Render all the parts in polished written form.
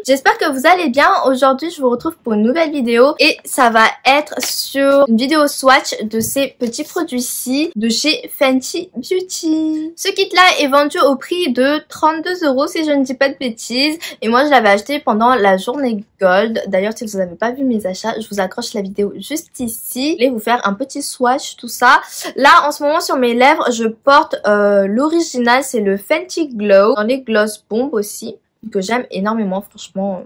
j'espère que vous allez bien. Aujourd'hui je vous retrouve pour une nouvelle vidéo et ça va être sur une vidéo swatch de ces petits produits-ci de chez Fenty Beauty. Ce kit là est vendu au prix de 32 € si je ne dis pas de bêtises et moi je l'avais acheté pendant la journée Gold. D'ailleurs si vous n'avez pas vu mes achats, je vous accroche la vidéo juste ici. Je vais vous faire un petit swatch tout ça. Là en ce moment sur mes lèvres je porte l'original, c'est le Fenty Glow dans les Gloss Bomb aussi, que j'aime énormément, franchement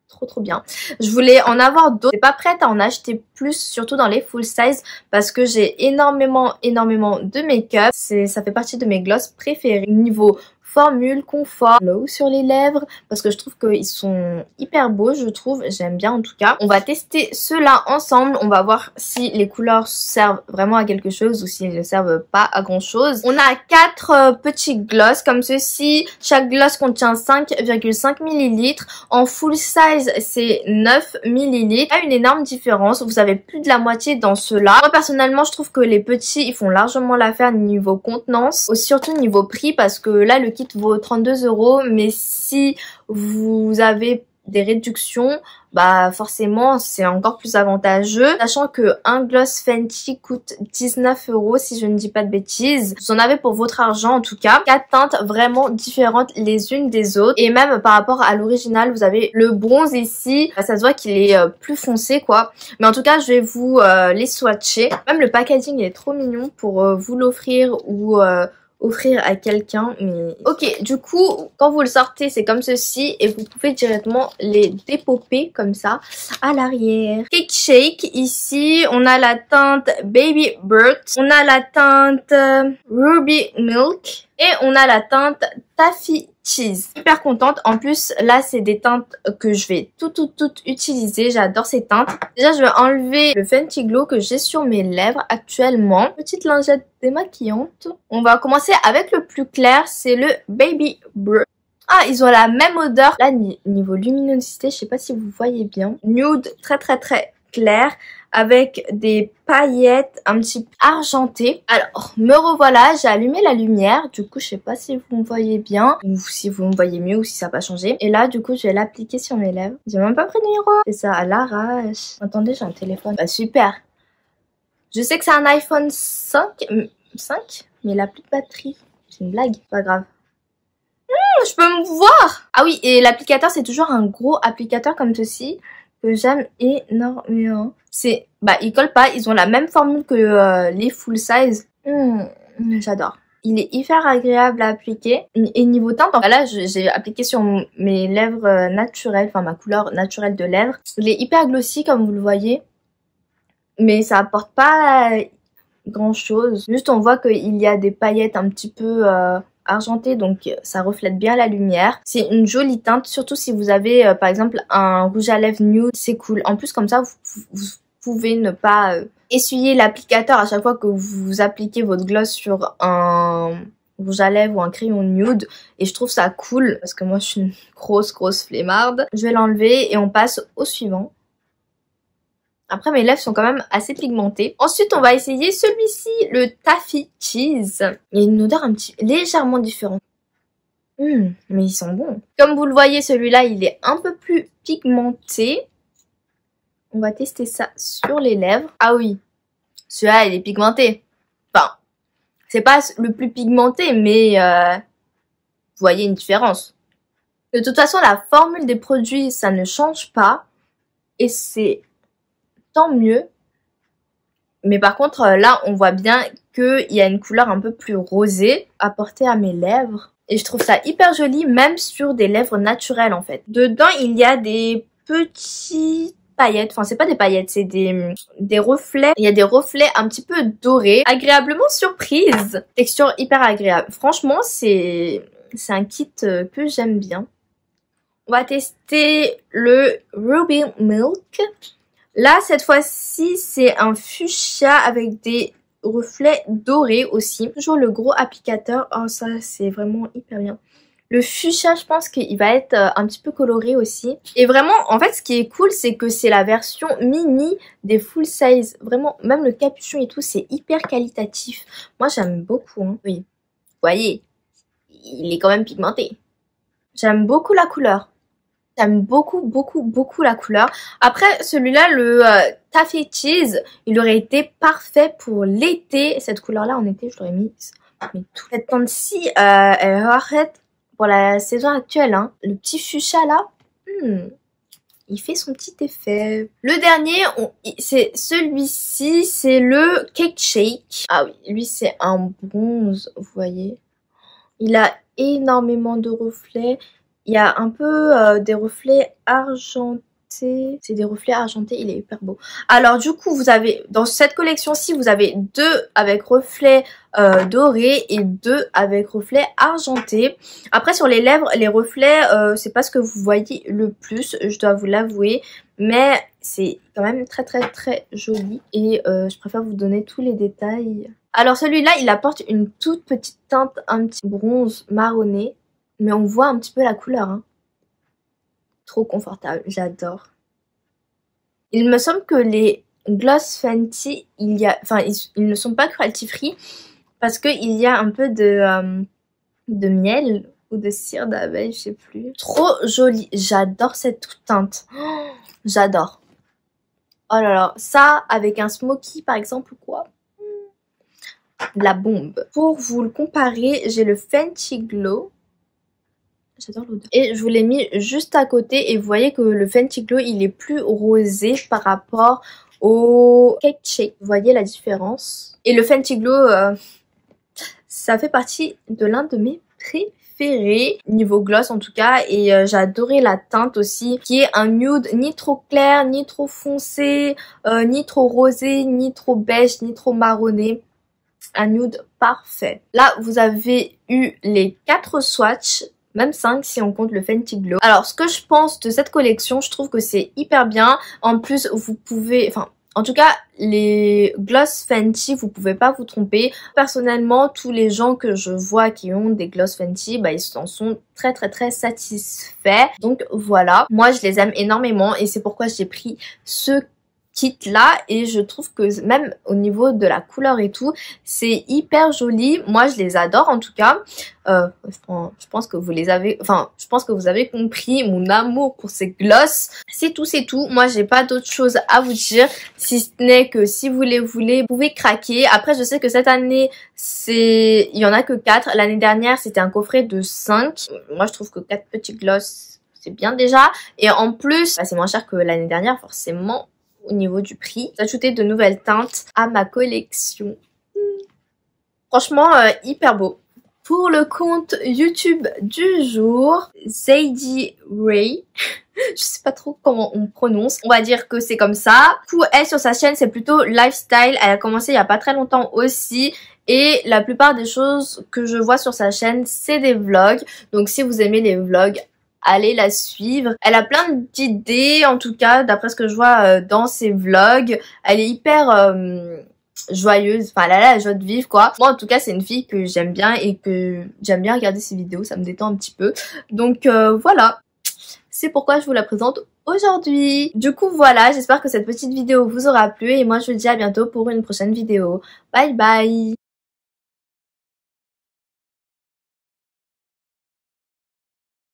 trop bien. Je voulais en avoir d'autres, je suis pas prête à en acheter plus, surtout dans les full size parce que j'ai énormément de make-up. Ça fait partie de mes gloss préférés niveau formule, confort, glow sur les lèvres parce que je trouve qu'ils sont hyper beaux, je trouve, j'aime bien en tout cas. On va tester ceux-là ensemble, on va voir si les couleurs servent vraiment à quelque chose ou s'ils ne servent pas à grand chose. On a 4 petits gloss comme ceci, chaque gloss contient 5,5 ml, en full size c'est 9 ml. Il y a une énorme différence, vous avez plus de la moitié dans ceux-là. Moi personnellement je trouve que les petits ils font largement l'affaire niveau contenance, surtout niveau prix parce que là le kit vaut 32 €, mais si vous avez des réductions, bah forcément c'est encore plus avantageux, sachant que un gloss Fenty coûte 19 € si je ne dis pas de bêtises. Vous en avez pour votre argent en tout cas. 4 teintes vraiment différentes les unes des autres et même par rapport à l'original vous avez le bronze ici, ça se voit qu'il est plus foncé quoi, mais en tout cas je vais vous les swatcher. Même le packaging est trop mignon pour vous l'offrir ou offrir à quelqu'un. Mais ok, du coup quand vous le sortez c'est comme ceci et vous pouvez directement les dépoper comme ça à l'arrière. Cake Shake, ici on a la teinte Baby Bird, on a la teinte Ruby Milk et on a la teinte Taffy Cheese. Super contente, en plus là c'est des teintes que je vais toutes utiliser, j'adore ces teintes. Déjà je vais enlever le Fenty Glow que j'ai sur mes lèvres actuellement. Petite lingette démaquillante. On va commencer avec le plus clair, c'est le Baby Bird. Ah, ils ont la même odeur. Là niveau luminosité, je sais pas si vous voyez bien. Nude très clair avec des paillettes un petit peu argentées. Alors, me revoilà, j'ai allumé la lumière. Du coup, je sais pas si vous me voyez bien ou si vous me voyez mieux ou si ça n'a pas changé. Et là, du coup, je vais l'appliquer sur mes lèvres. J'ai même pas pris de miroir. C'est ça, à l'arrache. Attendez, j'ai un téléphone. Bah, super. Je sais que c'est un iPhone 5, mais il a plus de batterie. C'est une blague, pas grave. Je peux me voir. Ah oui, et l'applicateur, c'est toujours un gros applicateur comme ceci que j'aime énormément. Il colle pas, ils ont la même formule que les full size. J'adore. Il est hyper agréable à appliquer. Et niveau teinte, là j'ai appliqué sur mes lèvres naturelles, enfin ma couleur naturelle de lèvres. Il est hyper glossy comme vous le voyez. Mais ça apporte pas grand chose. Juste on voit qu'il y a des paillettes un petit peu argenté, donc ça reflète bien la lumière. C'est une jolie teinte, surtout si vous avez par exemple un rouge à lèvres nude, c'est cool. En plus comme ça vous pouvez ne pas essuyer l'applicateur à chaque fois que vous appliquez votre gloss sur un rouge à lèvres ou un crayon nude, et je trouve ça cool parce que moi je suis une grosse flemmarde. Je vais l'enlever et on passe au suivant. Après mes lèvres sont quand même assez pigmentées. Ensuite on va essayer celui-ci, le Taffy Cheese. Il y a une odeur légèrement différente. Mais ils sont bons. Comme vous le voyez, celui-là il est un peu plus pigmenté. On va tester ça sur les lèvres. Ah oui, celui-là il est pigmenté. Enfin, c'est pas le plus pigmenté, mais vous voyez une différence. De toute façon la formule des produits ça ne change pas. Et c'est tant mieux. Mais par contre là on voit bien qu'il y a une couleur un peu plus rosée apportée à mes lèvres. Et je trouve ça hyper joli même sur des lèvres naturelles en fait. Dedans il y a des petits paillettes, enfin c'est pas des paillettes, c'est des reflets. Il y a des reflets un petit peu dorés, agréablement surprise. Texture hyper agréable. Franchement c'est un kit que j'aime bien. On va tester le Ruby Milk. Là, cette fois-ci, c'est un fuchsia avec des reflets dorés aussi. Toujours le gros applicateur. Oh, ça, c'est vraiment hyper bien. Le fuchsia, je pense qu'il va être un petit peu coloré aussi. Et vraiment, en fait, ce qui est cool, c'est que c'est la version mini des full size. Vraiment, même le capuchon et tout, c'est hyper qualitatif. Moi, j'aime beaucoup. Hein. Oui, vous voyez, il est quand même pigmenté. J'aime beaucoup la couleur. J'aime beaucoup la couleur. Après, celui-là, le Taffy Cheese, il aurait été parfait pour l'été. Cette couleur-là, en été, je l'aurais mis tout. Cette teinte-ci, elle est parfaite pour la saison actuelle. Hein. Le petit fuchsia, là, il fait son petit effet. Le dernier, c'est celui-ci, c'est le Cake Shake. Ah oui, lui, c'est un bronze, vous voyez. Il a énormément de reflets. Il y a un peu des reflets argentés. C'est des reflets argentés, il est hyper beau. Alors du coup, vous avez dans cette collection-ci, vous avez 2 avec reflets dorés et 2 avec reflets argentés. Après sur les lèvres, les reflets, c'est pas ce que vous voyez le plus, je dois vous l'avouer. Mais c'est quand même très joli et je préfère vous donner tous les détails. Alors celui-là, il apporte une toute petite teinte, un petit bronze marronné. Mais on voit un petit peu la couleur. Hein. Trop confortable, j'adore. Il me semble que les gloss Fenty, ils ne sont pas cruelty free parce qu'il y a un peu de miel ou de cire d'abeille, je sais plus. Trop joli, j'adore cette teinte. Oh, j'adore. Oh là là, ça avec un smoky par exemple ou quoi. La bombe. Pour vous le comparer, j'ai le Fenty Glow. J'adore l'odeur. Et je vous l'ai mis juste à côté et vous voyez que le Fenty Glow il est plus rosé par rapport au Cake Shake. Vous voyez la différence. Et le Fenty Glow, ça fait partie de l'un de mes préférés. Niveau gloss en tout cas. Et j'ai adoré la teinte aussi qui est un nude ni trop clair, ni trop foncé, ni trop rosé, ni trop beige, ni trop marronné. Un nude parfait. Là vous avez eu les 4 swatchs. Même 5 si on compte le Fenty Glow. Alors ce que je pense de cette collection, je trouve que c'est hyper bien. En plus vous pouvez, en tout cas les gloss Fenty, vous pouvez pas vous tromper. Personnellement tous les gens que je vois qui ont des gloss Fenty, bah ils en sont très satisfaits. Donc voilà, moi je les aime énormément et c'est pourquoi j'ai pris ce kit là et je trouve que même au niveau de la couleur et tout c'est hyper joli. Moi je les adore en tout cas. Je pense que vous les avez, je pense que vous avez compris mon amour pour ces gloss. C'est tout. Moi j'ai pas d'autre chose à vous dire si ce n'est que si vous les voulez vous pouvez craquer. Après je sais que cette année il y en a que 4. L'année dernière c'était un coffret de 5. Moi je trouve que 4 petits gloss c'est bien déjà et en plus c'est moins cher que l'année dernière forcément. Au niveau du prix, d'ajouter de nouvelles teintes à ma collection. Franchement, hyper beau. Pour le compte YouTube du jour, Zadie Ray, je sais pas trop comment on prononce, on va dire que c'est comme ça. Du coup, elle sur sa chaîne, c'est plutôt lifestyle. Elle a commencé il y a pas très longtemps aussi. Et la plupart des choses que je vois sur sa chaîne, c'est des vlogs. Donc si vous aimez les vlogs, allez la suivre. Elle a plein d'idées, en tout cas, d'après ce que je vois dans ses vlogs. Elle est hyper joyeuse, elle a la joie de vivre, quoi. Moi, en tout cas, c'est une fille que j'aime bien et que j'aime bien regarder ses vidéos, ça me détend un petit peu. Donc voilà, c'est pourquoi je vous la présente aujourd'hui. Du coup, voilà, j'espère que cette petite vidéo vous aura plu et moi, je vous dis à bientôt pour une prochaine vidéo. Bye bye!